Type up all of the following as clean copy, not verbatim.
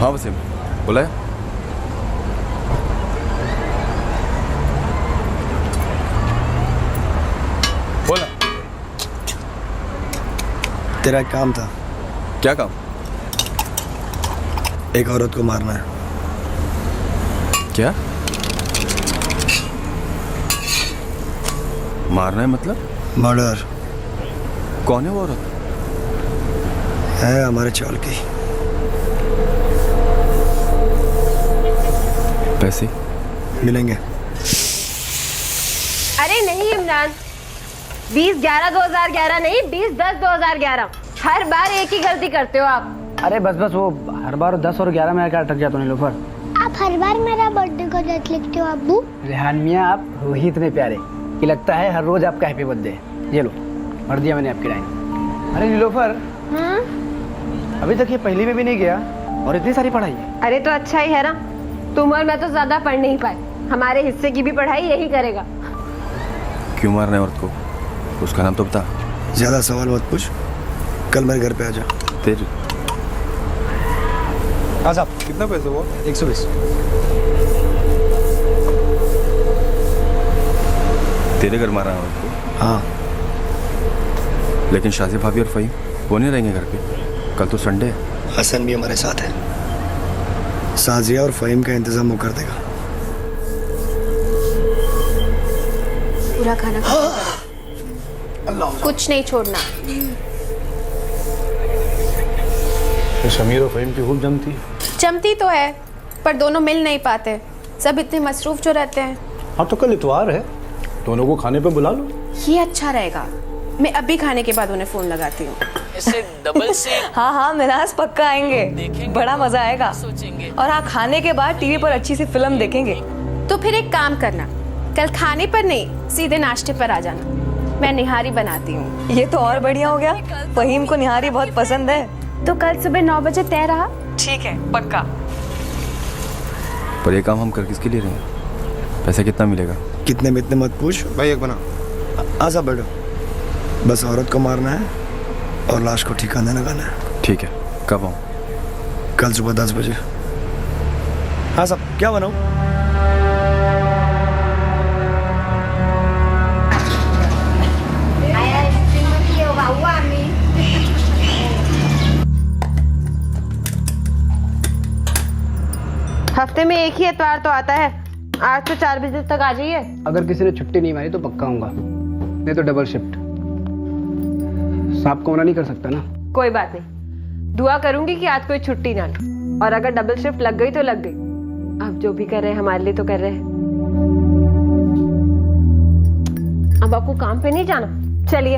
हाँ वसीम, बोला है? बोला। तेरा एक काम था। क्या काम? एक औरत को मारना है। क्या मारना है मतलब? मर्डर। कौन है वो औरत? है हमारे चाल की। पैसे मिलेंगे। अरे नहीं इमरान, 20/11/2011 नहीं, 20/10/2011। हर बार एक ही गलती करते हो आप। अरे बस बस, वो हर बार 10 और 11 में क्या अटक जाता हूँ नीलोफर। आप हर बार मेरा बर्थडे का डेट लिखते हो अब्बू। रेहान मियाँ, आप हो ही इतने प्यारे कि लगता है हर रोज आपका हैप्पी बर्थडे है। ये लो, भर दिया मैंने आपकी लाइन। अरे नीलोफर, अभी तक ये पहली में भी नहीं गया और इतनी सारी पढ़ाई है। अरे तो अच्छा ही है ना, तुम और मैं तो ज्यादा पढ़ नहीं पाए। हमारे हिस्से की भी पढ़ाई यही करेगा। क्यों मारना है औरत को? उसका नाम तो बता। ज्यादा सवाल मत पूछ, कल मेरे घर पे आ जा। तेरी हाँ साहब। कितना पैसे हुआ? 120। तेरे घर मारा है औरत को? हाँ। लेकिन शाजी भाभी और फहीम वो नहीं रहेंगे घर पे? कल तो संडे है। हसन भी हमारे साथ है। साजिया और फहीम का इंतजाम वो कर देगा। पूरा खाना कुछ नहीं छोड़ना। तो शमीर और फहीम की खूब जमती तो है, पर दोनों मिल नहीं पाते। सब इतने मसरूफ जो रहते हैं। हाँ तो कल इतवार है, दोनों को खाने पे बुला लो। ये अच्छा रहेगा। मैं अभी खाने के बाद उन्हें फोन लगाती हूँ। डबल से हाँ हाँ मिनाज पक्का आएंगे, बड़ा मजा आएगा। और हाँ, खाने के बाद टीवी पर अच्छी सी फिल्म देखेंगे। तो फिर एक काम करना, कल खाने पर नहीं, सीधे नाश्ते पर आ जाना। मैं निहारी बनाती हूँ। ये तो और बढ़िया हो गया, फहीम को निहारी बहुत पसंद है। तो कल सुबह 9 बजे तय रहा। ठीक है, पक्का। पर ये काम हम कर किसके लिए रहे हैं? पैसा कितना मिलेगा? कितने में इतने मत पूछ भाई, एक बना। आ साहब बैठो। बस औरत को मारना है और लाश को ठिकाने लगाना है। ठीक है, कब आऊँ? कल सुबह 10 बजे। हाँ साहब, क्या बनाऊँ? हफ्ते में एक ही एतवार तो आता है। आज तो 4 बजे तक आ जाइए। अगर किसी ने छुट्टी नहीं मारी तो पक्का आऊंगा, नहीं तो डबल शिफ्ट। साहब को मना नहीं कर सकता ना। कोई बात नहीं, दुआ करूंगी कि आज कोई छुट्टी ना ले। और अगर डबल शिफ्ट लग गई तो लग गई। अब जो भी कर रहे हैं हमारे लिए तो कर रहे हैं। अब आपको काम पे नहीं जाना, चलिए।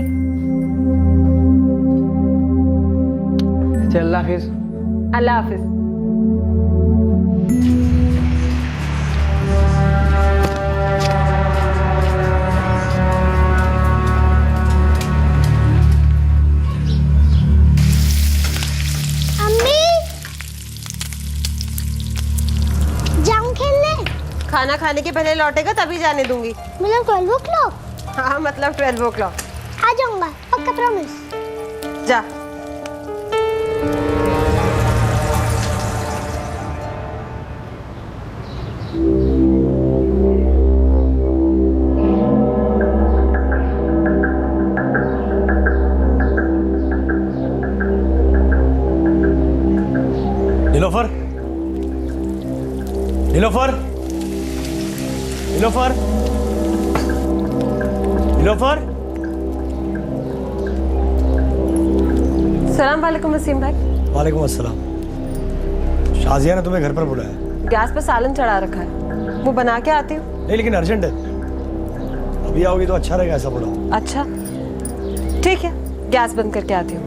अल्लाह हाफिज। अल्लाह हाफिज। खाना खाने के पहले लौटेगा तभी जाने दूंगी। मतलब 12 o'clock? हाँ मतलब 12 o'clock। आ जाऊंगा पक्का, प्रॉमिस। जा। नीलोफर, नीलोफर, नीलोफर, नीलोफर। सलाम वालेकुम वसीम भाई। वालेकुम अस्सलाम। शाजिया ने तुम्हें घर पर बुलाया। गैस पर सालन चढ़ा रखा है, वो बना के आती हूँ। नहीं लेकिन अर्जेंट है, अभी आओगी तो अच्छा रहेगा। ऐसा बुलाओ। अच्छा ठीक है, गैस बंद करके आती हूँ।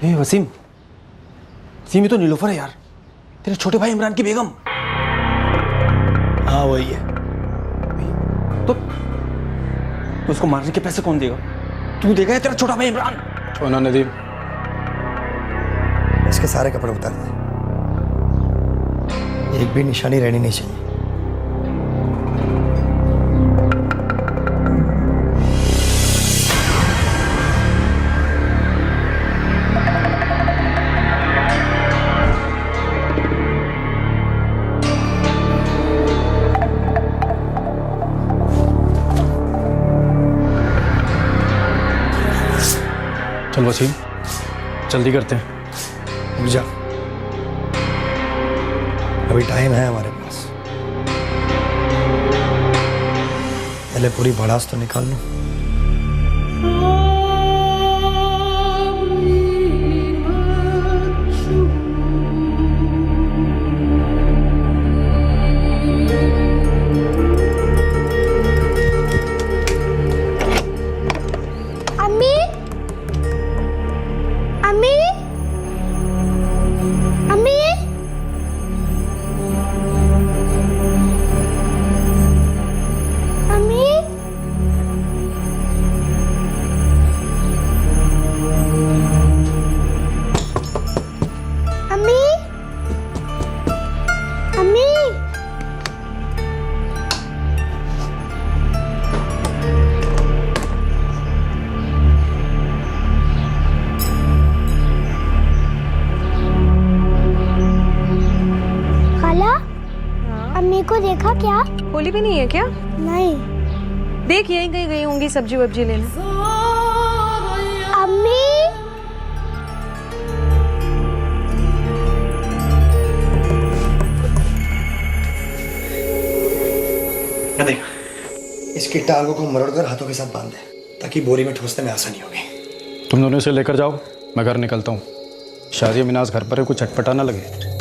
ए वसीम, वसीम ये तो नीलोफर है यार, तेरे छोटे भाई इमरान की बेगम। हाँ वही है। तो उसको मारने के पैसे कौन देगा? तू देगा या तेरा छोटा भाई इमरान? छोना नदीम, इसके सारे कपड़े उतार दे, एक भी निशानी रहनी नहीं चाहिए। चल वसीम, जल्दी करते हैं। रुक जा, अभी टाइम है हमारे पास, पहले पूरी भड़ास तो निकाल लूं। अम्मी, अम्मी, अम्मी, अम्मी, अम्मी, अम्मी, खाला, अम्मी को देखा क्या? होली भी नहीं है क्या? नहीं। देख यहीं कहीं गई होंगी सब्जी वब्जी लेने। अम्मी, क्या देख, इसकी टांगों को मरोड़कर हाथों के साथ बांध दे ताकि बोरी में ठोसने में आसानी होगी। तुम दोनों इसे लेकर जाओ, मैं घर निकलता हूँ। शाजिया मिनाज घर पर है, कुछ चटपटा ना लगे।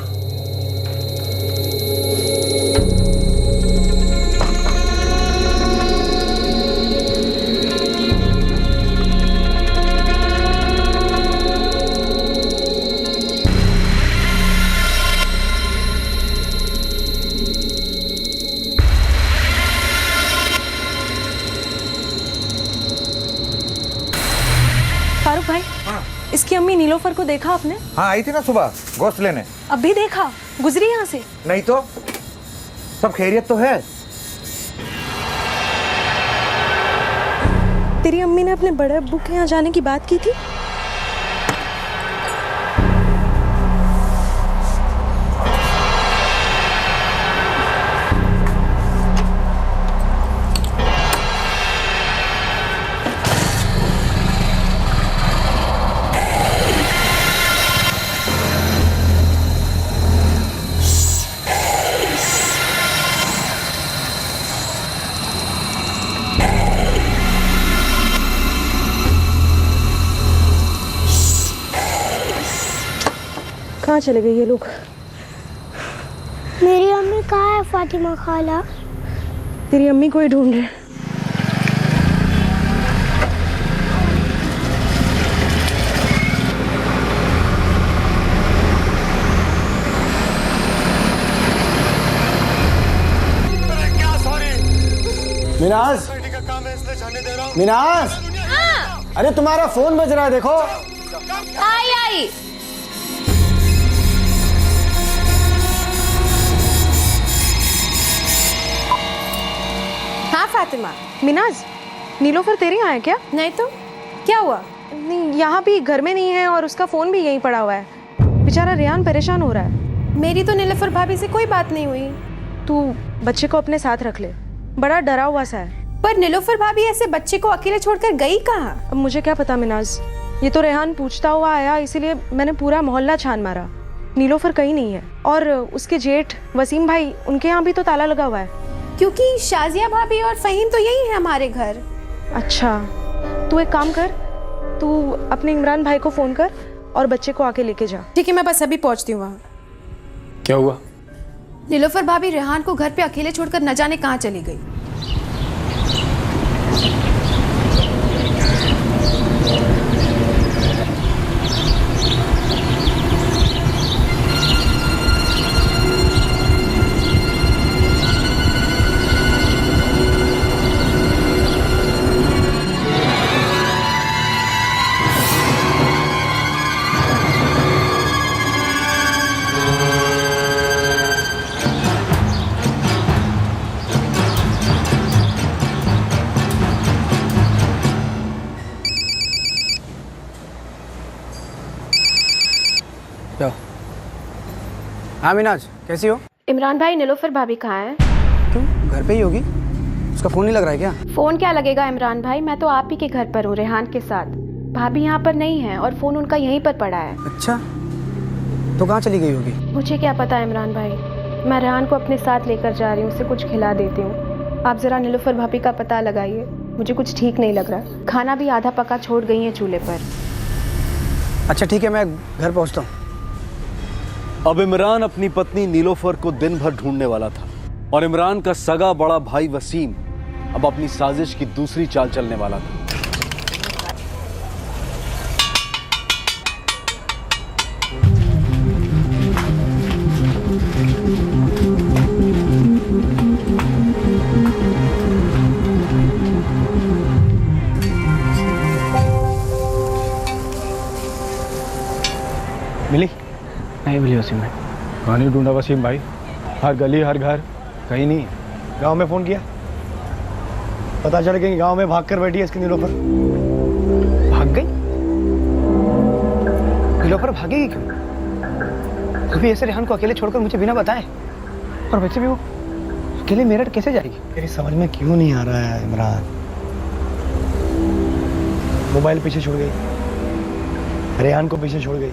फारूक भाई, इसकी अम्मी नीलोफर को देखा आपने? हाँ आई थी ना सुबह गोश्त लेने। अभी देखा? गुजरी यहाँ से? नहीं तो सब खैरियत तो है। तेरी अम्मी ने अपने बड़े अब्बू के यहाँ जाने की बात की थी? कहाँ चले गए ये लोग? मेरी अम्मी कहाँ है फातिमा खाला? तेरी अम्मी को ही ढूंढ रहे। मिनाज, मिनाज, अरे तुम्हारा फोन बज रहा है, देखो। आई हाँ फातिमा। मिनाज, नीलोफर तेरे यहाँ है क्या? नहीं तो क्या हुआ? नहीं, यहाँ भी घर में नहीं है और उसका फोन भी यहीं पड़ा हुआ है। बेचारा रेहान परेशान हो रहा है। मेरी तो नीलोफर भाभी से कोई बात नहीं हुई। तू बच्चे को अपने साथ रख ले, बड़ा डरा हुआ सा है। पर नीलोफर भाभी ऐसे बच्चे को अकेले छोड़कर गई कहाँ? अब मुझे क्या पता मिनाज, ये तो रेहान पूछता हुआ आया, इसीलिए मैंने पूरा मोहल्ला छान मारा। नीलोफर कहीं नहीं है। और उसके जेठ वसीम भाई, उनके यहाँ भी तो ताला लगा हुआ है। क्योंकि शाजिया भाभी और फहीम तो यही है हमारे घर। अच्छा, तू एक काम कर, तू अपने इमरान भाई को फोन कर और बच्चे को आके लेके जा। ठीक है, मैं बस अभी पहुंचती हूँ वहाँ। क्या हुआ? नीलोफर भाभी रेहान को घर पे अकेले छोड़कर न जाने कहाँ चली गई। हाँ मिनाज, कैसी हो? इमरान भाई, नीलोफर भाभी कहाँ है? क्यों, घर पे ही होगी? उसका फ़ोन नहीं लग रहा है क्या? फोन क्या लगेगा इमरान भाई, मैं तो आप ही के घर पर हूँ रेहान के साथ। भाभी यहाँ पर नहीं है और फोन उनका यहीं पर पड़ा है। अच्छा, तो कहाँ चली गई होगी? मुझे क्या पता इमरान भाई, मैं रेहान को अपने साथ लेकर जा रही हूँ, उसे कुछ खिला देती हूँ। आप जरा नीलोफर भाभी का पता लगाइए, मुझे कुछ ठीक नहीं लग रहा। खाना भी आधा पका छोड़ गई है चूल्हे पर। अच्छा ठीक है, मैं घर पहुँचता हूँ। अब इमरान अपनी पत्नी नीलोफर को दिन भर ढूंढने वाला था और इमरान का सगा बड़ा भाई वसीम अब अपनी साजिश की दूसरी चाल चलने वाला था। मिली? नहीं मिली वसीम भाई। कहाँ नहीं ढूंढा वसीम भाई? हर गली हर घर, कहीं नहीं। गांव में फोन किया, पता चल गया कि गांव में भाग कर बैठी है इसकी नीलोफर। भाग गई? नीलोफर भागेगी क्यों? कभी ऐसे रेहान को अकेले छोड़कर मुझे बिना बताए, और वैसे भी वो अकेले मेरठ कैसे जाएगी? तेरी समझ में क्यों नहीं आ रहा है इमरान? मोबाइल पीछे छोड़ गई, रेहान को पीछे छोड़ गई,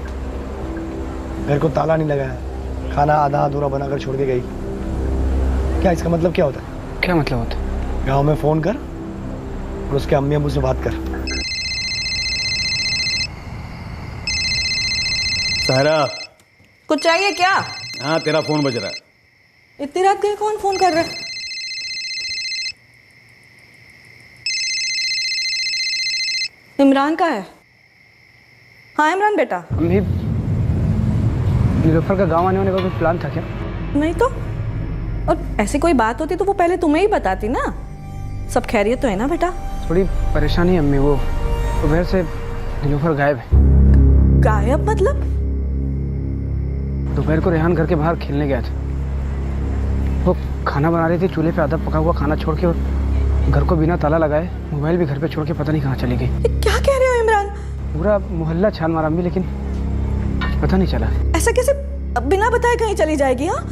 घर को ताला नहीं लगाया, खाना आधा अधूरा बनाकर छोड़ के गई। क्या इसका मतलब क्या होता है? क्या मतलब होता है? गांव में फोन कर और उसके अम्मी अब्बू से बात कर। सहरा, कुछ चाहिए क्या? हाँ तेरा फोन बज रहा है। इतनी रात गए कौन फोन कर रहा है? इमरान का है? हाँ इमरान बेटा। अम्मी, नीलोफर का गांव आने वाने का कोई प्लान था क्या? नहीं तो, और ऐसी कोई बात होती तो वो पहले तुम्हें ही बताती ना। सब खैरियत तो है ना बेटा? थोड़ी परेशानी है अम्मी, वो दोपहर से नीलोफर गायब है। गायब मतलब? दोपहर को रेहान घर के बाहर खेलने गया था। वो खाना बना रही थी, चूल्हे पे आधा पका हुआ खाना छोड़ के, और घर को बिना ताला लगाए मोबाइल भी घर पे छोड़ के पता नहीं कहाँ चली गई। क्या कह रहे हो इमरान? पूरा मोहल्ला छान मारा अम्मी, लेकिन कुछ पता नहीं चला। ऐसा कैसे बिना बताए कहीं चली जाएगी? हाँ,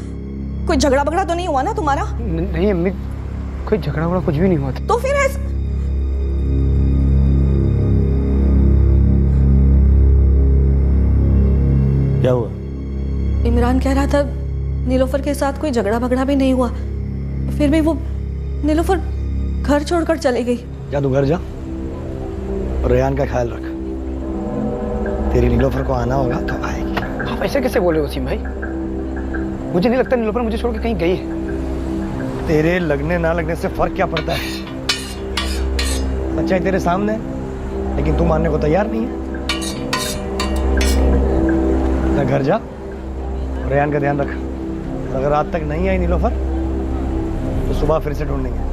कोई झगड़ा बगड़ा तो नहीं हुआ ना तुम्हारा? नहीं अम्मी, कोई झगड़ा वगड़ा कुछ भी नहीं हुआ था। तो फिर ऐसा क्या हुआ? इमरान कह रहा था नीलोफर के साथ कोई झगड़ा भगड़ा भी नहीं हुआ, फिर भी वो नीलोफर घर छोड़कर चली गई। जा तू घर जा और रेहान का ख्याल रख। तेरी नीलोफर को आना होगा तो आएगी। आप ऐसे कैसे बोले वसीम भाई? मुझे नहीं लगता नीलोफर मुझे छोड़ के कहीं गई है। तेरे लगने ना लगने से फर्क क्या पड़ता है? सच्चाई तेरे सामने है, लेकिन तू मानने को तैयार नहीं है। जा घर जा और रेहान का ध्यान रख। और अगर रात तक नहीं आई नीलोफर तो सुबह फिर से ढूंढेंगे।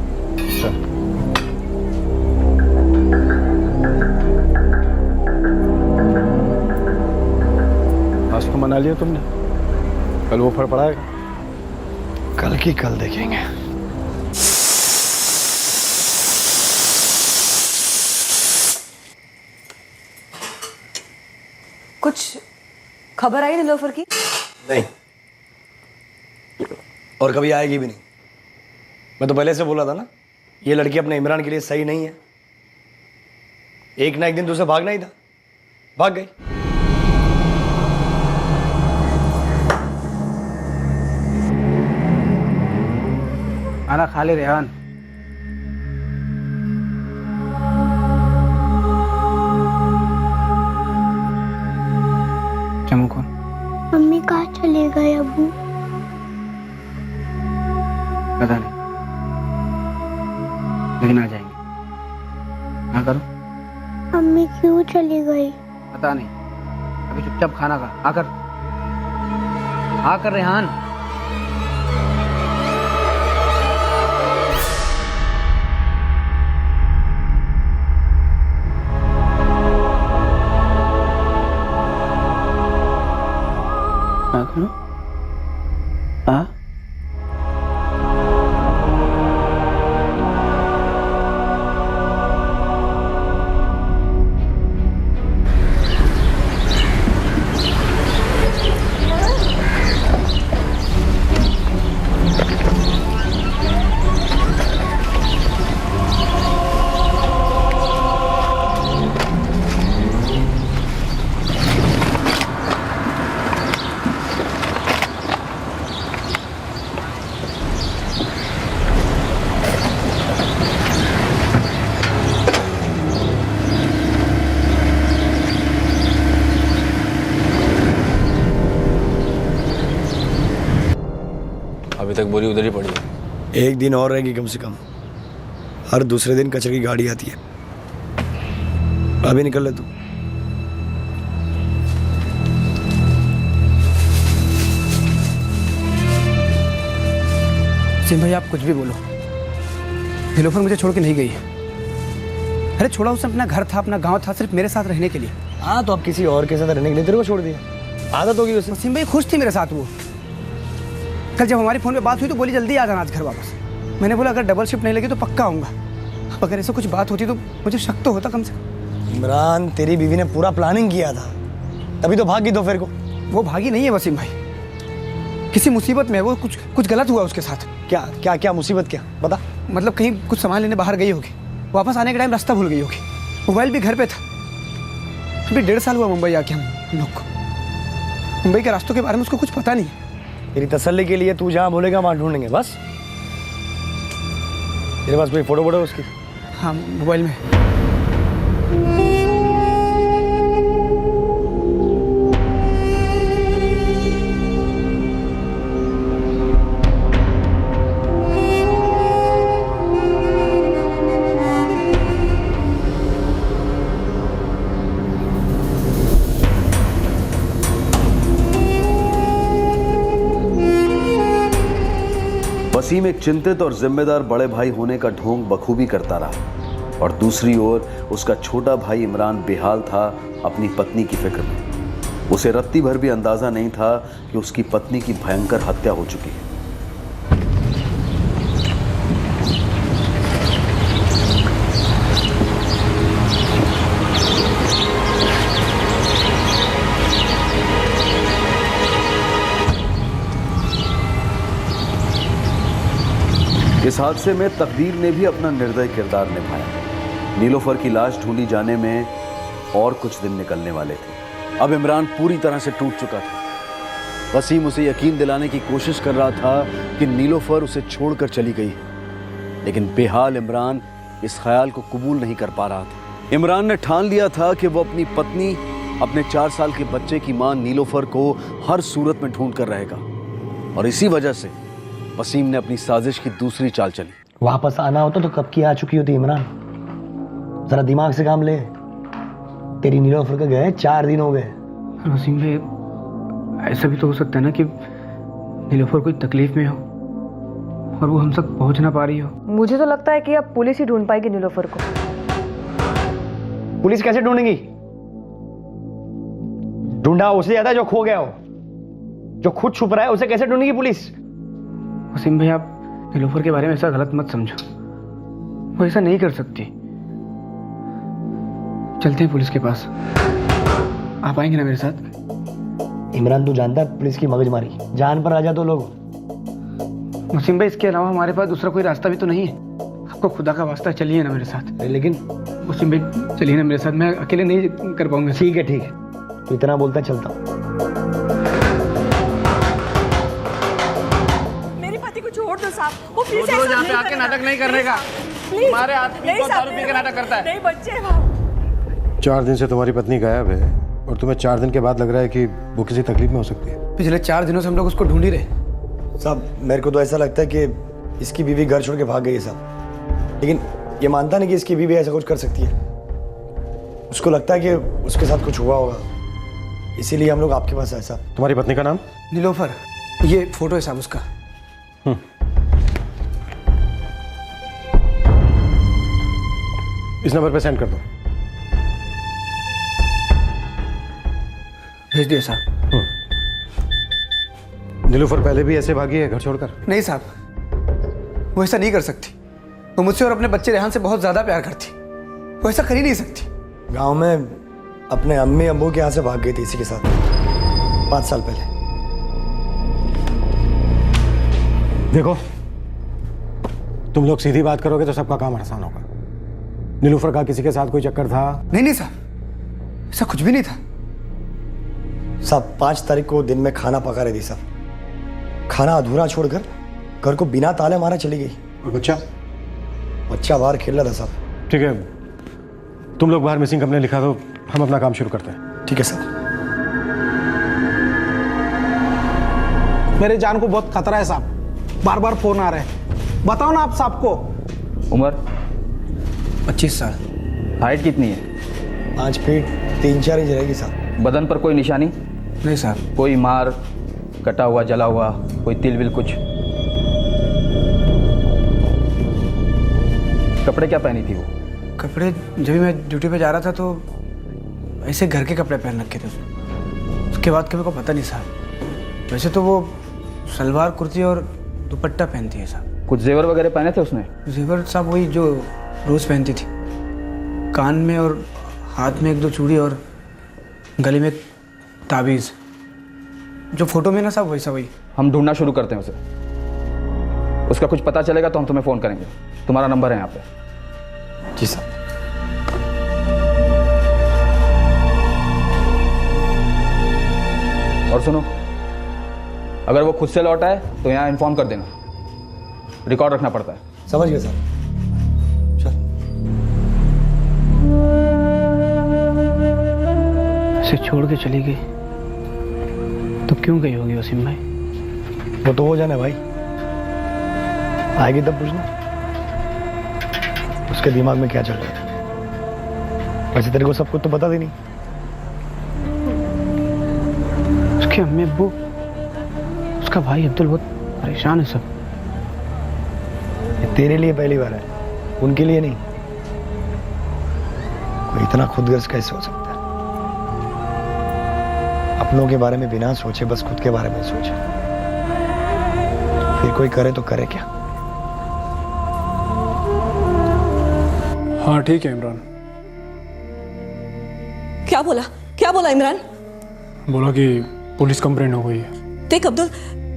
आज तो मना लिया तुमने, कल वो फड़ पड़ाएगा। कल की कल देखेंगे। कुछ खबर आई नीलोफर की? नहीं, और कभी आएगी भी नहीं। मैं तो पहले से बोला था ना, ये लड़की अपने इमरान के लिए सही नहीं है। एक ना एक दिन तो उसे भागना ही था, भाग गई। खाना खा ले रेहान। चमू कौन? मम्मी कहाँ चले गए अबू? पता नहीं, लेकिन आ जाएंगे। हाँ करो। मम्मी क्यों चली गई? पता नहीं, अभी चुपचाप खाना खा। आकर आकर रेहान। हाँ तक बोरी उधर ही पड़ी है। एक दिन और रहेगी कम से कम। हर दूसरे दिन कचरे की गाड़ी आती है। अभी निकल ले तू। सिम भाई आप कुछ भी बोलो, नीलोफर मुझे छोड़ के नहीं गई है। अरे छोड़ा उसने अपना घर था, अपना गांव था, सिर्फ मेरे साथ रहने के लिए। हाँ तो अब किसी और के साथ रहने के लिए तेरे को छोड़ दिया। आदत होगी उसे। सिम भाई खुश थी मेरे साथ वो। कल जब हमारी फ़ोन पे बात हुई तो बोली जल्दी आ जाना आज घर वापस। मैंने बोला अगर डबल शिफ्ट नहीं लगी तो पक्का आऊँगा। अब अगर ऐसा कुछ बात होती तो मुझे शक तो होता कम से कम। इमरान तेरी बीवी ने पूरा प्लानिंग किया था, तभी तो भागी दोपहर को। वो भागी नहीं है वसीम भाई, किसी मुसीबत में है वो। कुछ गलत हुआ उसके साथ। क्या क्या क्या मुसीबत क्या बता। मतलब कहीं कुछ सामान लेने बाहर गई होगी, वापस आने के टाइम रास्ता भूल गई होगी। मोबाइल भी घर पे था। अभी 1.5 साल हुआ मुंबई आके हम लोग को। मुंबई के रास्तों के बारे में उसको कुछ पता नहीं है। तेरी तसल्ली के लिए तू जहाँ बोलेगा वहाँ ढूंढेंगे बस। तेरे पास कोई फोटो है उसकी? हाँ मोबाइल में। वसीम एक चिंतित और जिम्मेदार बड़े भाई होने का ढोंग बखूबी करता रहा और दूसरी ओर उसका छोटा भाई इमरान बेहाल था अपनी पत्नी की फिक्र में। उसे रत्ती भर भी अंदाजा नहीं था कि उसकी पत्नी की भयंकर हत्या हो चुकी है। इस हादसे में तकदीर ने भी अपना निर्दयी किरदार निभाया। नीलोफर की लाश ढूंढी जाने में और कुछ दिन निकलने वाले थे। अब इमरान पूरी तरह से टूट चुका था। वसीम उसे यकीन दिलाने की कोशिश कर रहा था कि नीलोफर उसे छोड़कर चली गई है, लेकिन बेहाल इमरान इस ख्याल को कबूल नहीं कर पा रहा था। इमरान ने ठान लिया था कि वो अपनी पत्नी, अपने 4 साल के बच्चे की मां नीलोफर को हर सूरत में ढूंढ कर रहेगा और इसी वजह से वसीम ने अपनी साजिश की दूसरी चाल चली। वापस आना होता तो कब की आ चुकी होती इमरान। जरा दिमाग से काम ले। तेरी नीलोफर के गए 4 दिन हो गए। वसीम भाई ऐसा भी तो हो सकता है ना कि नीलोफर कोई तकलीफ में हो और वो हम तक पहुंच ना पा रही हो। मुझे तो लगता है कि अब पुलिस ही ढूंढ पाएगी नीलोफर को। पुलिस कैसे ढूंढेगी? ढूंढा उसे ज्यादा जो खो गया हो, जो खुद छुप रहा है उसे कैसे ढूंढेगी पुलिस? वसीम भाई आप नीलोफर के बारे में ऐसा गलत मत समझो, वो ऐसा नहीं कर सकती। चलते हैं पुलिस के पास, आप आएंगे ना मेरे साथ? इमरान तू जानता है पुलिस की मगजमारी, जान पर आ जा तो लोग। वसीम भाई इसके अलावा हमारे पास दूसरा कोई रास्ता भी तो नहीं है। आपको खुदा का वास्ता चलिए ना मेरे साथ। लेकिन वसीम भाई चलिए ना मेरे साथ, मैं अकेले नहीं कर पाऊंगा। ठीक है तो इतना बोलता चलता हूँ। छोड़ दो साहब, वो फिर से यहाँ पे आके नाटक नहीं करने का। हमारे आदमी को दारू पी के नाटक करता है। नहीं बच्चे 4 दिन से तुम्हारी पत्नी गायब है और तुम्हें 4 दिन के बाद लग रहा है कि वो किसी तकलीफ में हो सकती है। पिछले 4 दिनों से हम लोग उसको ढूंढ ही रहे। साहब मेरे को तो ऐसा लगता है कि इसकी बीवी घर छोड़ के भाग गई है साहब, लेकिन ये मानता नहीं कि इसकी बीवी ऐसा कुछ कर सकती है। उसको लगता है कि उसके साथ कुछ हुआ होगा, इसीलिए हम लोग आपके पास आए साहब। तुम्हारी पत्नी का नाम? नीलोफर। ये फोटो है साहब उसका। इस नंबर पे सेंड कर दो। भेज दिया साहब। नीलोफर पहले भी ऐसे भागी है घर छोड़कर? नहीं साहब, वो ऐसा नहीं कर सकती। वो मुझसे और अपने बच्चे रेहान से बहुत ज्यादा प्यार करती। वो ऐसा कर ही नहीं सकती। गांव में अपने अम्मी अब्बू के यहाँ से भाग गई थी इसी के साथ 5 साल पहले। देखो तुम लोग सीधी बात करोगे तो सबका काम आसान होगा। नीलोफर का किसी के साथ कोई चक्कर था? नहीं साहब, ऐसा कुछ भी नहीं था। साहब 5 तारीख को दिन में खाना पका रही थी साहब, खाना अधूरा छोड़कर घर को बिना ताले मारा चली गई। और बच्चा? बच्चा बाहर खेल रहा था साहब। ठीक है, तुम लोग बाहर मिसिंग कंप्लेन लिखा दो, हम अपना काम शुरू करते हैं। ठीक है सर। मेरे जान को बहुत खतरा है साहब। बार बार फोन आ रहा है। बताओ ना आप साहब को। उम्र 25 साल। हाइट कितनी है? 5 फीट 3-4 इंच रहेगी साहब। बदन पर कोई निशानी? नहीं साहब। कोई मार, कटा हुआ, जला हुआ, कोई तिल विल कुछ? कपड़े क्या पहनी थी वो? कपड़े जब भी मैं ड्यूटी पे जा रहा था तो ऐसे घर के कपड़े पहन रखे थे उसके बाद के मेरे को पता नहीं साहब। वैसे तो वो सलवार कुर्ती और दुपट्टा पहनती है साहब। कुछ जेवर वगैरह पहने थे उसने? जेवर साहब वही जो रोज़ पहनती थी, कान में और हाथ में 1-2 चूड़ी और गले में ताबीज़, जो फोटो में ना साहब वैसा वही। हम ढूंढना शुरू करते हैं उसे। उसका कुछ पता चलेगा तो हम तुम्हें फ़ोन करेंगे। तुम्हारा नंबर है यहाँ पे। जी साहब। और सुनो, अगर वो खुद से लौट आए तो यहाँ इन्फॉर्म कर देना, रिकॉर्ड रखना पड़ता है। समझ गए साहब। चल। ऐसे छोड़ के चली गई तो क्यों गई होगी वसीम भाई? वो तो हो जाना भाई, आएगी तब पूछना उसके दिमाग में क्या चल रहा है। वैसे तेरे को सब कुछ तो बता देनी। उसके अम्मी अब्बू, उसका भाई अब्दुल बहुत परेशान है सब। ये तेरे लिए पहली बार है, उनके लिए नहीं। कोई इतना खुदगर्ज कैसे हो सकता है? अपनों के बारे में बिना सोचे बस खुद के बारे में सोचे, फिर कोई करे तो करे क्या? हाँ ठीक है इमरान। क्या बोला इमरान? बोला कि पुलिस कंप्लेंट हो गई है। देख अब्दुल,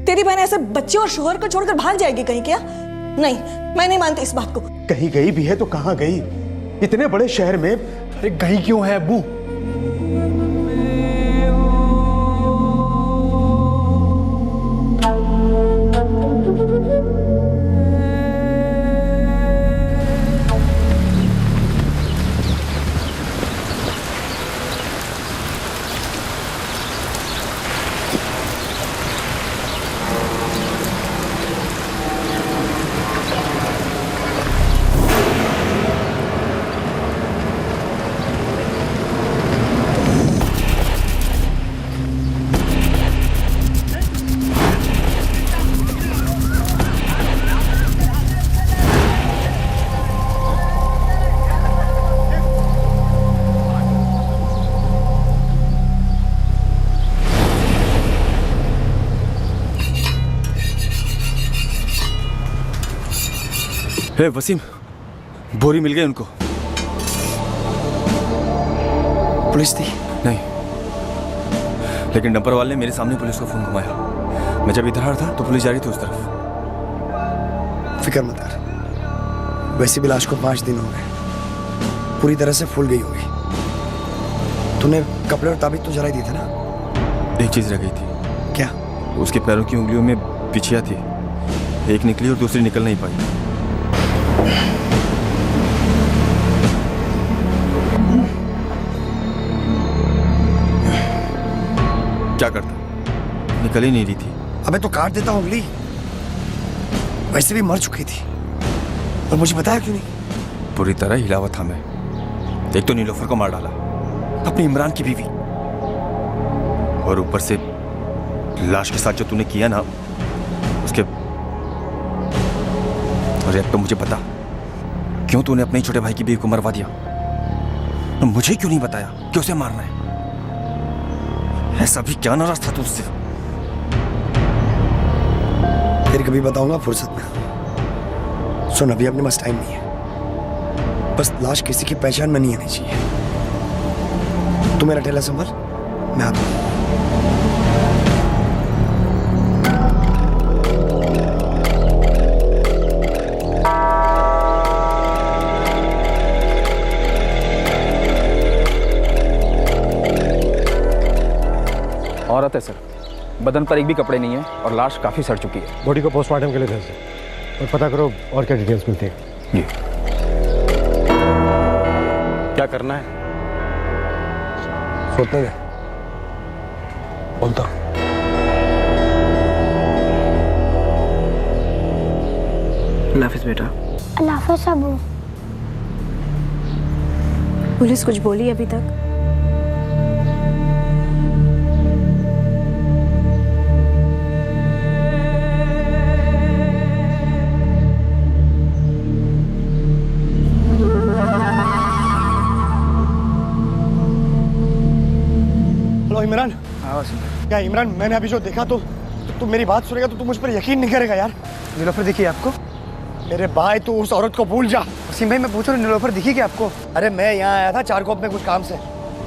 तेरी बहन ऐसे बच्चे और शोहर को छोड़कर भाग जाएगी कहीं क्या? नहीं, मैं नहीं मानती इस बात को। कहीं गई भी है तो कहाँ गई? इतने बड़े शहर में अरे गई क्यों है अब्बू? हे वसीम, बोरी मिल गई उनको? पुलिस थी? नहीं, लेकिन डंपर वाले ने मेरे सामने पुलिस को फोन घुमाया। मैं जब इधर आ रहा था तो पुलिस जा रही थी उस तरफ। फिक्र मत कर, वैसे भी लाश को 5 दिन हो गए, पूरी तरह से फूल गई होगी। तूने कपड़े और ताबीज तो जला ही दिए थे ना? एक चीज रह गई थी। क्या? उसके पैरों की उंगलियों में बिछिया थी, एक निकली और दूसरी निकल नहीं पाई। क्या करता, निकल ही नहीं रही थी। अबे तो काट देता उंगली, वैसे भी मर चुकी थी। और मुझे बताया क्यों नहीं? पूरी तरह हिला हुआ था मैं। एक तो नीलोफर को मार डाला, अपनी इमरान की बीवी, और ऊपर से लाश के साथ जो तूने किया ना उसके। और एक तो मुझे बता, क्यों तूने अपने छोटे भाई की बीवी को मरवा दिया? तो मुझे क्यों नहीं बताया कि उसे मारना है? ऐसा भी क्या नाराज था तुझसे? फिर कभी बताऊंगा फुर्सत में। सुन, अभी अपने पास टाइम नहीं है। बस लाश किसी की पहचान में नहीं आनी चाहिए। तू मेरा ठेला संभाल, मैं आता हूं। औरत है सर, बदन पर एक भी कपड़े नहीं है और लाश काफी सड़ चुकी है। बॉडी को पोस्टमार्टम के लिए भेज दो और पता करो और क्या डिटेल्स मिलती है। जी। क्या करना है? सोचने दे, बोलता हूं। अल्लाह हाफिज़ बेटा। अल्लाह हाफ़िज़ अबू। पुलिस कुछ बोली अभी तक? हेलो इमरान। हाँ वसीम भाई। क्या इमरान, मैंने अभी जो देखा तो तुम मेरी बात सुनेगा तो तुम मुझ पर यकीन नहीं करेगा यार। नीलोफर दिखी आपको? मेरे भाई तू उस औरत को भूल जा। वसीम भाई मैं पूछ रहा हूँ, नीलोफर दिखी क्या आपको? अरे मैं यहाँ आया था चारकोप में कुछ काम से,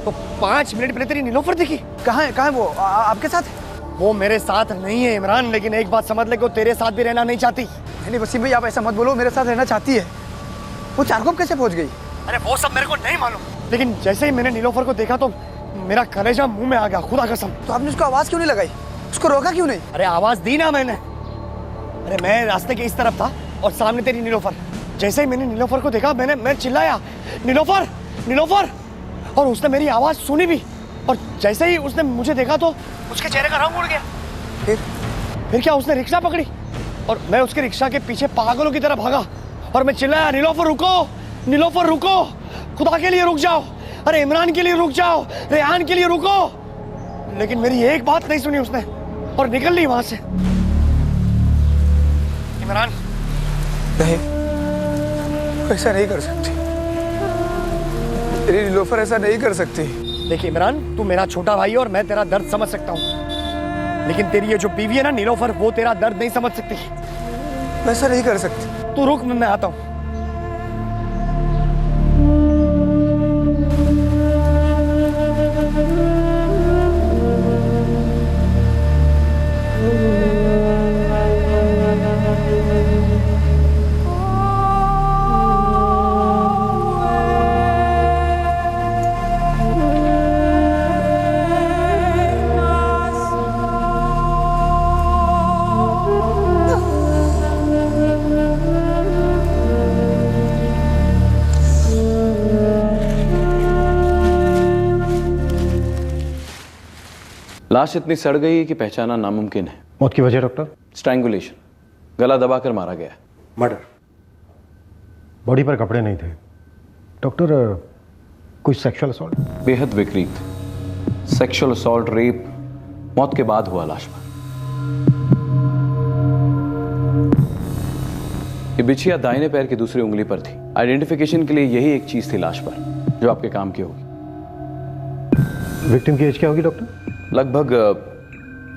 तो 5 मिनट पहले तेरी नीलोफर दिखी। कहाँ है वो? आपके साथ है? वो मेरे साथ नहीं है इमरान, लेकिन एक बात समझ ले कि वो तेरे साथ भी रहना नहीं चाहती। नहीं वसीम भाई आप ऐसा मत बोलो, मेरे साथ रहना चाहती है। वो चारकोप कैसे पहुंच गई? अरे वो सब मेरे को नहीं मालूम, लेकिन जैसे ही मैंने नीलोफर को देखा तो मेरा कलेजा मुंह में आ गया, खुदा कसम। तो आपने उसको आवाज क्यों नहीं लगाई? उसको रोका क्यों नहीं? अरे आवाज दी ना मैंने। अरे मैं रास्ते के इस तरफ था और सामने तेरी नीलोफर। जैसे ही मैंने नीलोफर को देखा मैं चिल्लाया, नीलोफर नीलोफर, और उसने मेरी आवाज सुनी भी। और जैसे ही उसने मुझे देखा तो उसके चेहरे का रंग उड़ गया। फिर क्या, उसने रिक्शा पकड़ी और मैं उसके रिक्शा के पीछे पागलों की तरह भागा और मैं चिल्लाया, नीलोफर रुको, नीलोफर रुको, खुदा के लिए रुक जाओ, अरे इमरान के लिए रुक जाओ, रेहान के लिए रुको। लेकिन मेरी एक बात नहीं सुनी उसने और निकल ली वहां से। इमरान नहीं, ऐसा नहीं कर सकती, तेरी नीलोफर ऐसा नहीं कर सकती। देखिए इमरान, तू मेरा छोटा भाई और मैं तेरा दर्द समझ सकता हूँ, लेकिन तेरी ये जो बीवी है ना नीलोफर, वो तेरा दर्द नहीं समझ सकती। ऐसा नहीं कर सकती। तू रुक, मैं आता हूँ। लाश इतनी सड़ गई है कि पहचाना नामुमकिन है। मौत की वजह डॉक्टर? स्ट्रैंगुलेशन, गला दबाकर मारा गया। मर्डर। बॉडी पर कपड़े नहीं थे डॉक्टर, कोई सेक्सुअल असॉल्ट? बेहद विपरीत, सेक्सुअल असॉल्ट, रेप मौत के बाद हुआ लाश पर। ये बिछिया दाहिने पैर की दूसरी उंगली पर थी। आइडेंटिफिकेशन के लिए यही एक चीज थी लाश पर जो आपके काम की होगी। विक्टिम की एज क्या होगी डॉक्टर? लगभग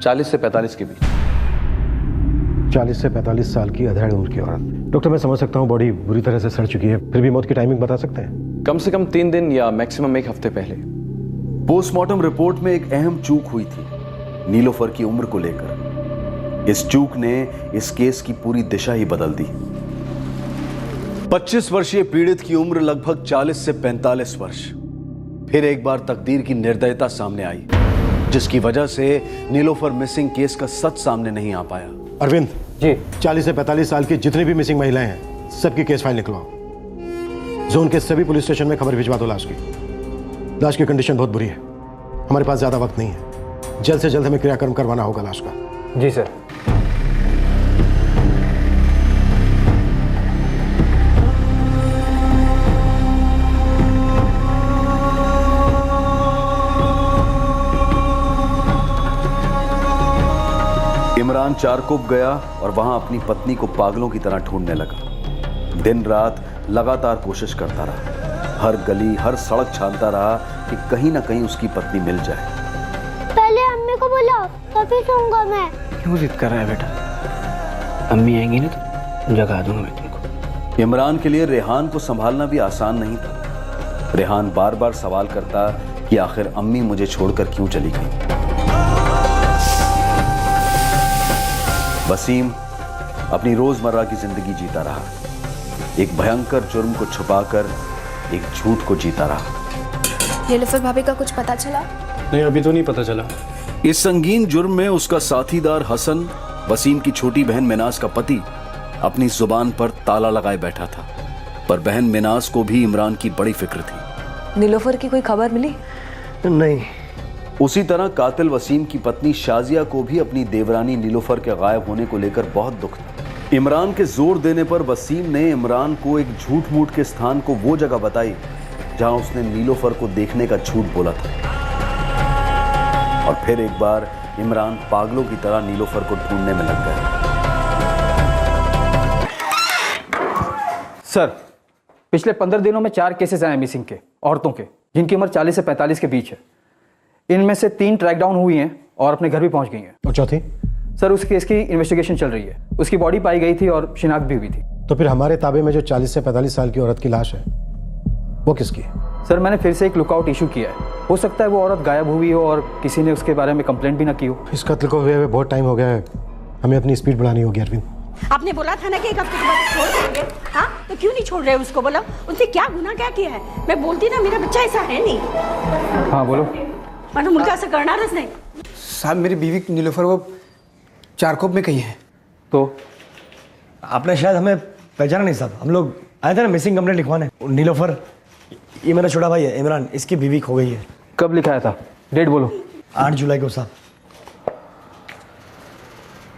40 से 45 के बीच। 40 से 45 साल की अधेड़ उम्र की औरत। डॉक्टर मैं समझ सकता हूँ बॉडी बुरी तरह से सड़ चुकी है, फिर भी मौत की टाइमिंग बता सकते हैं? कम से कम 3 दिन या मैक्सिमम 1 हफ्ते पहले। पोस्टमार्टम रिपोर्ट में एक अहम चूक हुई थी नीलोफर की उम्र को लेकर। इस चूक ने इस केस की पूरी दिशा ही बदल दी। 25 वर्षीय पीड़ित की उम्र लगभग 40 से 45 वर्ष। फिर एक बार तकदीर की निर्दयता सामने आई, जिसकी वजह से नीलोफर मिसिंग केस का सच सामने नहीं आ पाया। अरविंद जी, 40 से 45 साल की जितनी भी मिसिंग महिलाएं हैं सबकी केस फाइल निकलवाओ। जोन के सभी पुलिस स्टेशन में खबर भिजवा दो लाश की। लाश की कंडीशन बहुत बुरी है, हमारे पास ज्यादा वक्त नहीं है, जल्द से जल्द हमें क्रियाक्रम करवाना होगा लाश का। जी सर। इमरान चारकोप गया और वहां अपनी पत्नी को पागलों की तरह ढूंढने लगा। दिन रात लगातार कोशिश करता रहा, हर गली हर सड़क छानता रहा कि कहीं ना कहीं उसकी पत्नी मिल जाए। पहले अम्मी को बुलाओ तभी सोऊंगा मैं। क्यों जिद कर रहा है बेटा? अम्मी आएंगी ना तो जगा दूंगा मैं तुमको। इमरान के लिए रेहान को संभालना भी आसान नहीं था। रेहान बार बार सवाल करता कि आखिर अम्मी मुझे छोड़कर क्यों चली गई। वसीम अपनी रोजमर्रा की जिंदगी जीता रहा, एक भयंकर जुर्म को छुपाकर एक झूठ को जीता रहा। नीलोफर भाभी का कुछ पता चला? नहीं, अभी तो नहीं पता चला। इस संगीन जुर्म में उसका साथीदार हसन, वसीम की छोटी बहन मिनाज का पति, अपनी जुबान पर ताला लगाए बैठा था। पर बहन मिनाज को भी इमरान की बड़ी फिक्र थी। नीलोफर की कोई खबर मिली? नहीं। उसी तरह कातिल वसीम की पत्नी शाजिया को भी अपनी देवरानी नीलोफर के गायब होने को लेकर बहुत दुख था। इमरान के जोर देने पर वसीम ने इमरान को एक झूठ मूठ के स्थान को वो जगह बताई जहां उसने नीलोफर को देखने का झूठ बोला था। और फिर एक बार इमरान पागलों की तरह नीलोफर को ढूंढने में लग गया। सर, पिछले 15 दिनों में 4 केसेस आए मिसिंग के, औरतों के, जिनकी उम्र 40 से 45 के बीच है। इनमें से 3 ट्रैक डाउन हुई हैं और अपने घर भी पहुंच गई हैं। और चौथी? सर, उस केस की इन्वेस्टिगेशन चल रही है। उसकी बॉडी पाई गई थी और शिनाख्त भी हुई थी। तो फिर हमारे ताबे में जो 40 से 45 साल की औरत की लाश है वो किसकी है? सर, मैंने फिर से एक लुकआउट इशू किया है। हो सकता है वो औरत गायब हुई हो और किसी ने उसके बारे में कंप्लेंट भी ना की हो। इस कत्ल को हुए बहुत टाइम हो गया है, हमें अपनी स्पीड बढ़ानी होगी अरविंद। आपने बोला था ना कि एक हफ्ते के बाद छोड़ देंगे, हाँ? तो क्यों नहीं छोड़ रहे उसको? बोला उसने क्या गुनाह क्या किया है? मैं बोलती ना मेरा बच्चा ऐसा है नहीं। हाँ बोलो। मैंने मुल्का से करना रस नहीं। साहब, मेरी बीवी नीलोफर वो चारकोप में कहीं है। तो आपने शायद हमें पहचाना नहीं साहब। हम लोग आए थे ना मिसिंग कंप्लेंट लिखवाने। नीलोफर, ये मेरा छोटा भाई है इमरान, इसकी बीवी खो गई है। कब लिखाया था? डेट बोलो। 8 जुलाई को साहब।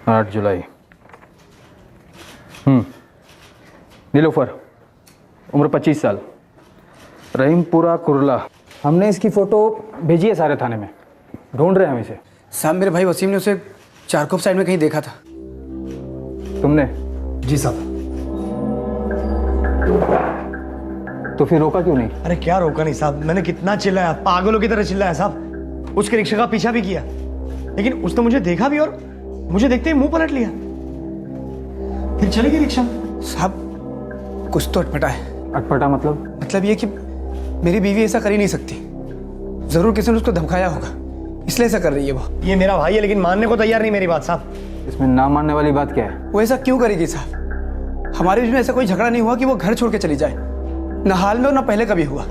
8 जुलाई। नीलोफर, उम्र 25 साल, रहीमपुरा कुरला। हमने इसकी फ़ोटो भेजी है सारे थाने में, ढूंढ रहे हैं हम इसे। साहब, मेरे भाई वसीम ने उसे चारकोप साइड में कहीं देखा था। तुमने? जी साहब। तो फिर रोका क्यों नहीं? अरे क्या रोका नहीं साहब, मैंने कितना चिल्लाया, पागलों की तरह चिल्लाया साहब। उसके रिक्शा का पीछा भी किया, लेकिन उसने मुझे देखा भी और मुझे देखते ही मुंह पलट लिया, फिर चली गई रिक्शा। साहब, कुछ तो अटपटा है। अटपटा मतलब? मतलब ये कि मेरी बीवी ऐसा कर ही नहीं सकती। जरूर किसी ने उसको धमकाया होगा, इसलिए ऐसा कर रही है वो। ये मेरा भाई है लेकिन मानने को तैयार नहीं मेरी बात साहब। इसमें ना मानने वाली बात क्या है? वो ऐसा क्यों करेगी साहब? हमारे बीच में ऐसा कोई झगड़ा नहीं हुआ कि वो घर छोड़ के चली जाए, ना हाल में और ना पहले कभी हुआ।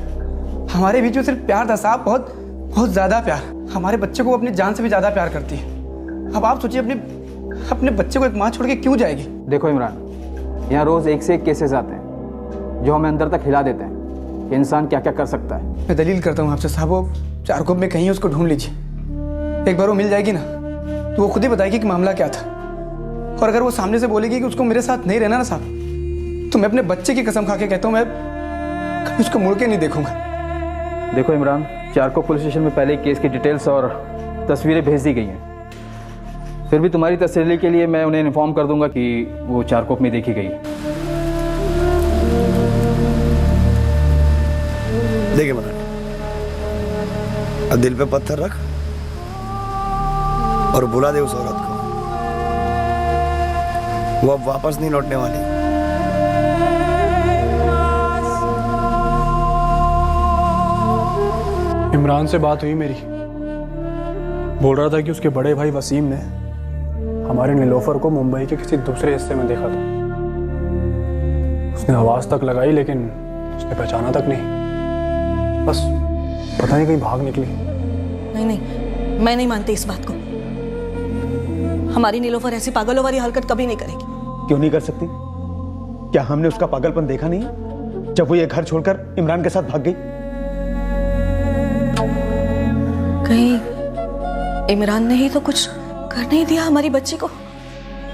हमारे बीच में सिर्फ प्यार था साहब, बहुत बहुत ज्यादा प्यार। हमारे बच्चे को अपनी जान से भी ज्यादा प्यार करती है। अब आप सोचिए, अपने बच्चे को एक माँ छोड़ के क्यों जाएगी? देखो इमरान, यहाँ रोज एक से एक केसेस आते हैं जो हमें अंदर तक हिला देते हैं कि इंसान क्या क्या कर सकता है। मैं दलील करता हूँ आपसे साहब, वो चारकोप में कहीं उसको ढूंढ लीजिए। एक बार वो मिल जाएगी ना तो वो खुद ही बताएगी कि मामला क्या था। और अगर वो सामने से बोलेगी कि उसको मेरे साथ नहीं रहना ना साहब, तो मैं अपने बच्चे की कसम खा के कहता हूँ मैं कभी उसको मुड़ के नहीं देखूंगा। देखो इमरान, चारकोप पुलिस स्टेशन में पहले केस की डिटेल्स और तस्वीरें भेज दी गई हैं। फिर भी तुम्हारी तसल्ली के लिए मैं उन्हें इन्फॉर्म कर दूंगा कि वो चारकोप में देखी गई। देखिए मना, अब दिल पे पत्थर रख और बुला दे उस औरत को। वो अब वापस नहीं लौटने वाली। इमरान से बात हुई मेरी, बोल रहा था कि उसके बड़े भाई वसीम ने हमारे नीलोफर को मुंबई के किसी दूसरे हिस्से में देखा था। उसने आवाज तक लगाई लेकिन उसने पहचाना तक नहीं, बस पता नहीं कहीं भाग निकली। नहीं नहीं, मैं नहीं मानती इस बात को। हमारी नीलोफर ऐसी पागलों वाली हरकत कभी नहीं करेगी। क्यों नहीं कर सकती? क्या हमने उसका पागलपन देखा नहीं है जब वो ये घर छोड़कर इमरान के साथ भाग गई? कहीं इमरान ने ही तो कुछ कर नहीं दिया हमारी बच्ची को?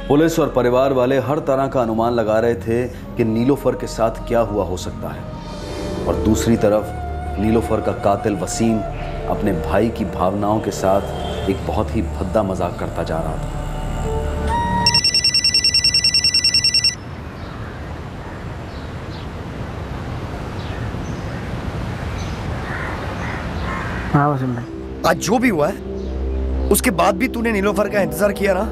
पुलिस और परिवार वाले हर तरह का अनुमान लगा रहे थे कि नीलोफर के साथ क्या हुआ हो सकता है। और दूसरी तरफ नीलोफर का कातिल वसीम अपने भाई की भावनाओं के साथ एक बहुत ही भद्दा मजाक करता जा रहा था। हाँ वसीम भाई, आज जो भी हुआ है उसके बाद भी तूने नीलोफर का इंतजार किया ना,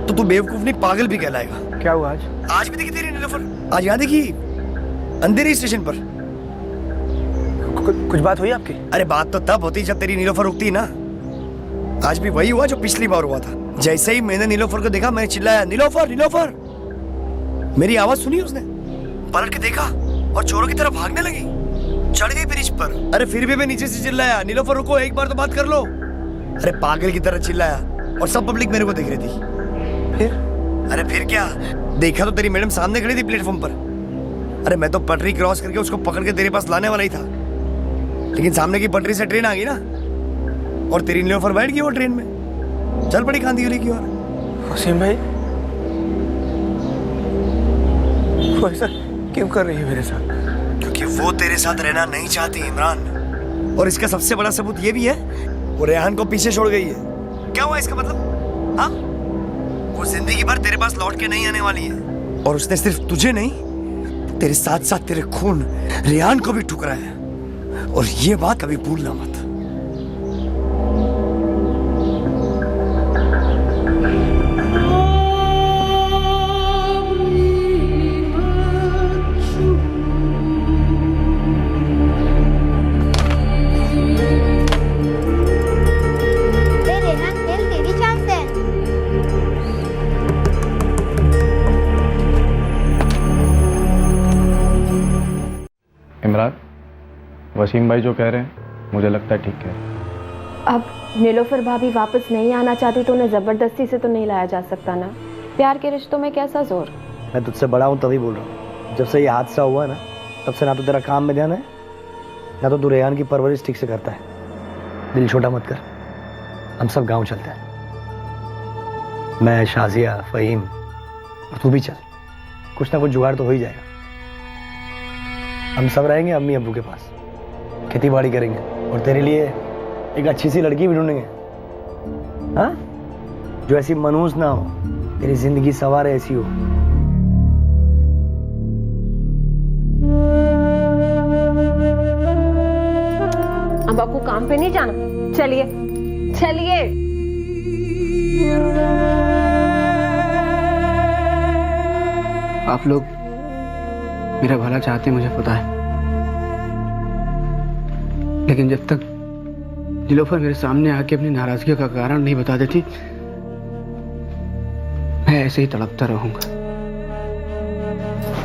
तो तू बेवकूफ नहीं पागल भी कहलाएगा। क्या हुआ आज? आज भी देखी तेरी नीलोफर, आज यहाँ देखी अंधेरी स्टेशन पर। कुछ बात हुई आपकी? अरे बात तो तब होती जब तेरी नीलोफर रुकती ना। आज भी वही हुआ जो पिछली बार हुआ था। जैसे ही मैंने नीलोफर को देखा मैंने चिल्लाया, नीलोफर नीलोफर। मेरी आवाज सुनी उसने, पलट के देखा और चोरों की तरफ भागने लगी, चढ़ गई ब्रिज पर। अरे फिर भी मैं नीचे से चिल्लाया, नीलोफर रुको, एक बार तो बात कर लो। अरे पागल की तरह चिल्लाया और सब पब्लिक मेरे को देख रही थी। फिर? अरे फिर क्या, देखा तो तेरी मैडम सामने खड़ी थी प्लेटफॉर्म पर। अरे मैं तो पटरी क्रॉस करके उसको पकड़ के तेरे पास लाने वाला ही था, लेकिन सामने की पटरी से ट्रेन आ गई ना, और तेरी नीलोफर बैठ गई वो ट्रेन में, चल पड़ी कांदिवली की ओर। वसीम भाई, तू ऐसा क्यों कर रही है मेरे साथ? क्योंकि वो तेरे साथ रहना नहीं चाहती इमरान, और इसका सबसे बड़ा सबूत ये भी है वो रेहान को पीछे छोड़ गई है। क्या हुआ इसका मतलब? हाँ, वो जिंदगी भर तेरे पास लौट के नहीं आने वाली है, और उसने सिर्फ तुझे नहीं तेरे साथ साथ तेरे खून रेहान को भी ठुकराया है, और ये बात कभी भूलना मत। इमरान, वसीम भाई जो कह रहे हैं मुझे लगता है ठीक है। अब नीलोफर भाभी वापस नहीं आना चाहती तो उन्हें ज़बरदस्ती से तो नहीं लाया जा सकता ना। प्यार के रिश्तों में कैसा जोर? मैं तुझसे बड़ा हूँ तभी बोल रहा हूँ। जब से ये हादसा हुआ ना, तब से ना तो तेरा काम में ध्यान है, ना तो तू रेहान की परवरिश ठीक से करता है। दिल छोटा मत कर, हम सब गांव चलते हैं। मैं, शाजिया, फ़हीम और तू भी चल, कुछ ना कुछ जुगाड़ तो हो ही जाएगा। हम सब रहेंगे अम्मी अब्बू के पास, खेती बाड़ी करेंगे, और तेरे लिए एक अच्छी सी लड़की भी ढूंढेंगे, हाँ, जो ऐसी मनहूस ना हो, तेरी जिंदगी सवारे ऐसी हो। अब आपको काम पे नहीं जाना? चलिए चलिए। आप लोग मेरा भला चाहते हैं, मुझे पता है, लेकिन जब तक नीलोफर मेरे सामने आके अपनी नाराजगी का कारण नहीं बता देती, मैं ऐसे ही तड़पता रहूंगा।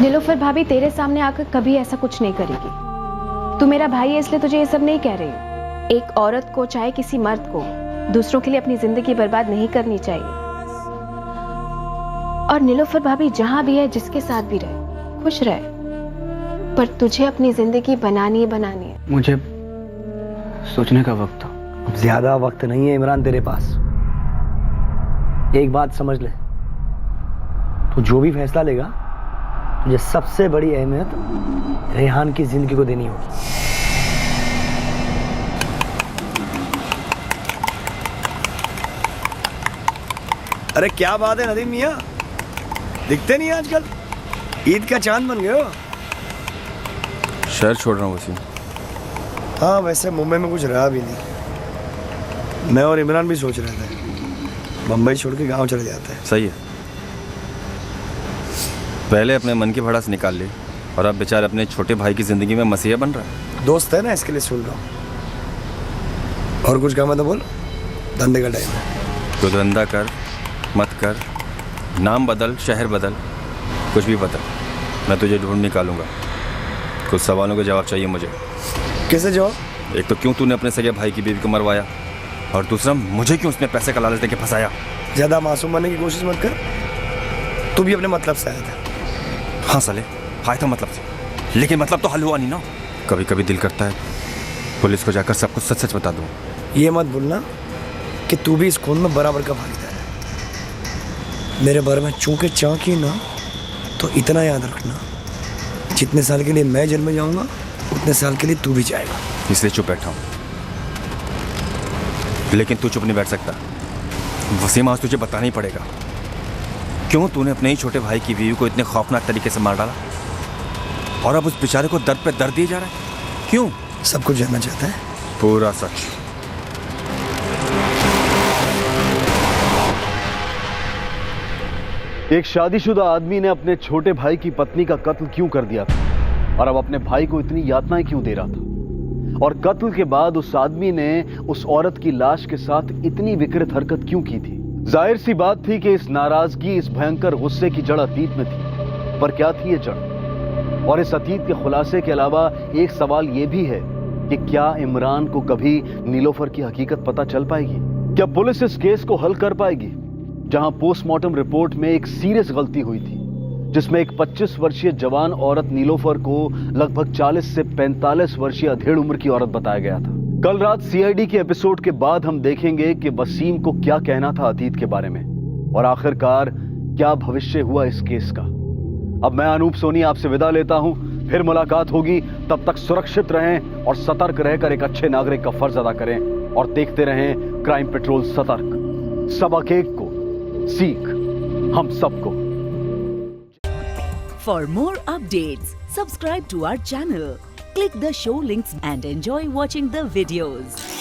नीलोफर भाभी तेरे सामने आकर कभी ऐसा कुछ नहीं करेगी। तू मेरा भाई है इसलिए तुझे ये सब नहीं कह रही। एक औरत को, चाहे किसी मर्द को, दूसरों के लिए अपनी जिंदगी बर्बाद नहीं करनी चाहिए। और नीलोफर भाभी जहां भी है, जिसके साथ भी रहे, खुश रहे, पर तुझे अपनी जिंदगी बनानी है। मुझे सोचने का वक्त हो। अब ज्यादा वक्त नहीं है इमरान तेरे पास। एक बात समझ ले, तू जो भी फैसला लेगा, तुझे सबसे बड़ी अहमियत रेहान की जिंदगी को देनी होगी। अरे क्या बात है नदीम मियां, दिखते नहीं आजकल, ईद का चांद बन गए हो। शहर छोड़ रहा हूँ वसीम। हाँ, वैसे मुंबई में कुछ रहा भी नहीं। मैं और इमरान भी सोच रहे थे मुंबई छोड़ के गांव चले जाते हैं। सही है, पहले अपने मन की भड़ास निकाल ली, और अब बेचारे अपने छोटे भाई की जिंदगी में मसीहा बन रहा है। दोस्त है ना, इसके लिए सुन रहा हूँ। और कुछ काम है तो बोल, धंधे का टाइम है। तो धंधा कर मत कर, नाम बदल, शहर बदल, कुछ भी बदल, मैं तुझे ढूंढ निकालूंगा। कुछ सवालों के जवाब चाहिए मुझे। कैसे जवाब? एक तो क्यों तूने अपने सगे भाई की बीवी को मरवाया, और दूसरा मुझे क्यों उसने पैसे का लालच देके फंसाया। ज्यादा मासूम बनने की कोशिश मत कर, तू भी अपने मतलब से आया था। हाँ साले, आया था मतलब से, लेकिन मतलब तो हल हुआ नहीं ना। कभी कभी दिल करता है पुलिस को जाकर सब कुछ सच सच बता दूं। ये मत भूलना कि तू भी इस खून में बराबर का भागीदार है। मेरे बारे में चूंकि चाकी ना, तो इतना याद रखना, जितने साल के लिए मैं जेल में जाऊंगा, उतने साल के लिए तू भी जाएगा। इसलिए चुप बैठा हूं। लेकिन तू चुप नहीं बैठ सकता वसीम, आज तुझे बताना ही पड़ेगा क्यों तूने अपने ही छोटे भाई की बीवी को इतने खौफनाक तरीके से मार डाला, और अब उस बेचारे को दर्द पे दर्द दिया जा रहा है। क्यों? सब कुछ जानना चाहता है? पूरा सच। एक शादीशुदा आदमी ने अपने छोटे भाई की पत्नी का कत्ल क्यों कर दिया था, और अब अपने भाई को इतनी यातनाएं क्यों दे रहा था, और कत्ल के बाद उस आदमी ने उस औरत की लाश के साथ इतनी विकृत हरकत क्यों की थी। जाहिर सी बात थी कि इस नाराजगी, इस भयंकर गुस्से की जड़ अतीत में थी, पर क्या थी ये जड़? और इस अतीत के खुलासे के अलावा एक सवाल यह भी है कि क्या इमरान को कभी नीलोफर की हकीकत पता चल पाएगी? क्या पुलिस इस केस को हल कर पाएगी, जहां पोस्टमार्टम रिपोर्ट में एक सीरियस गलती हुई थी, जिसमें एक 25 वर्षीय जवान औरत नीलोफर को लगभग 40 से 45 वर्षीय अधेड़ उम्र की औरत बताया गया था। कल रात सीआईडी के एपिसोड के बाद हम देखेंगे कि वसीम को क्या कहना था अतीत के बारे में, और आखिरकार क्या भविष्य हुआ इस केस का। अब मैं अनूप सोनी आपसे विदा लेता हूं, फिर मुलाकात होगी। तब तक सुरक्षित रहें और सतर्क रहकर एक अच्छे नागरिक का फर्ज अदा करें और देखते रहें क्राइम पेट्रोल सतर्क। सबक एक को सीख हम सबको। For more updates, subscribe to our channel, click the show links and enjoy watching the videos.